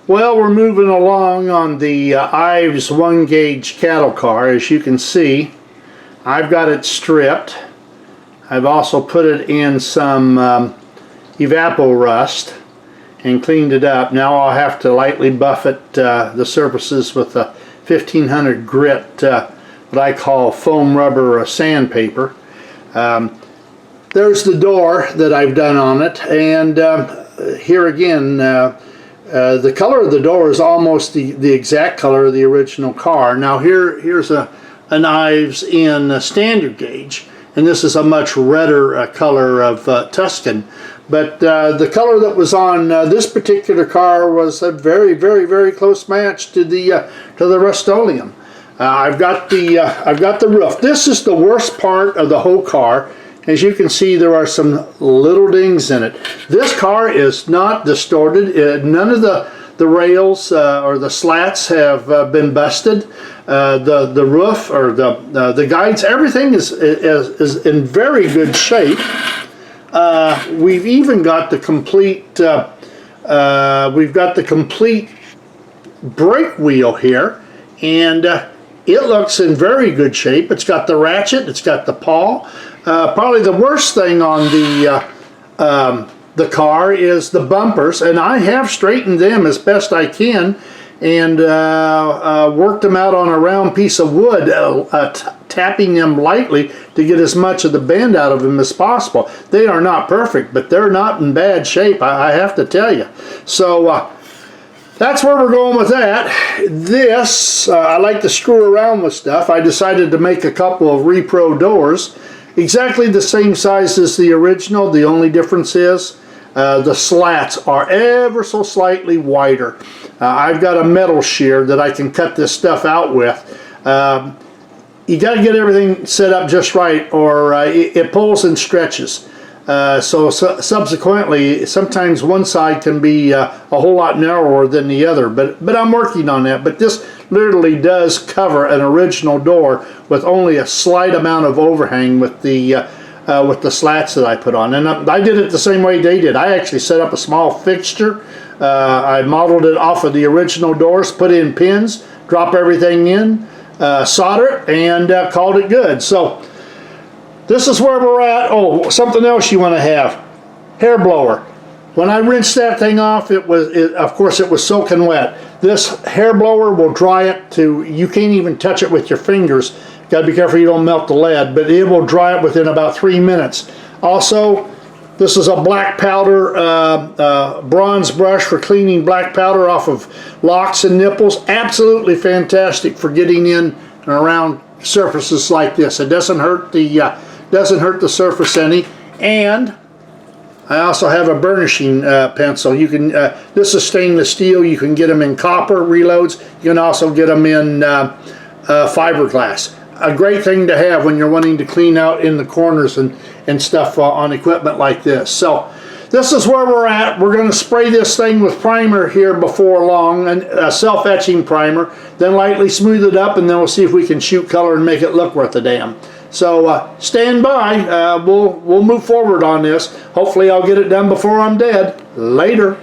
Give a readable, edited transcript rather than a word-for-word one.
Well, we're moving along on the Ives 1-gauge cattle car. As you can see, I've got it stripped. I've also put it in some evapor rust and cleaned it up. Now I'll have to lightly buffet the surfaces with a 1500 grit, what I call foam rubber sandpaper. There's the door that I've done on it, and here again, the color of the door is almost the exact color of the original car. Now here's an Ives in standard gauge, and this is a much redder color of Tuscan. But the color that was on this particular car was a very, very, very close match to the Rust-Oleum. I've got the roof. This is the worst part of the whole car. As you can see, there are some little dings in it. This car is not distorted. None of the rails or the slats have been busted. The roof or the guides, everything is in very good shape. We've even got the complete brake wheel here, and it looks in very good shape. It's got the ratchet, it's got the pawl. Probably the worst thing on the car is the bumpers, and I have straightened them as best I can and worked them out on a round piece of wood, tapping them lightly to get as much of the bend out of them as possible. They are not perfect, but they're not in bad shape, I have to tell you. So that's where we're going with that. This, I like to screw around with stuff. I decided to make a couple of repro doors. Exactly the same size as the original. The only difference is the slats are ever so slightly wider. I've got a metal shear that I can cut this stuff out with. You got to get everything set up just right, or it pulls and stretches. So subsequently, sometimes one side can be a whole lot narrower than the other, but I'm working on that. But this literally does cover an original door with only a slight amount of overhang with the slats that I put on. And I did it the same way they did. I actually set up a small fixture. I modeled it off of the original doors, put in pins, drop everything in, solder it, and called it good. So this is where we're at. Oh, something else you want to have. Hair blower. When I rinsed that thing off, of course it was soaking wet. This hair blower will dry it to, you can't even touch it with your fingers. Got to be careful you don't melt the lead, but it will dry it within about 3 minutes. Also, this is a black powder bronze brush for cleaning black powder off of locks and nipples. Absolutely fantastic for getting in and around surfaces like this. It doesn't hurt the surface any. And I also have a burnishing pencil. You can this is stainless steel. You can get them in copper reloads. You can also get them in fiberglass. A great thing to have when you're wanting to clean out in the corners and stuff on equipment like this. So this is where we're at. We're going to spray this thing with primer here before long, and a self-etching primer, then lightly smooth it up, and then we'll see if we can shoot color and make it look worth a damn. So stand by. We'll move forward on this. Hopefully I'll get it done before I'm dead. Later.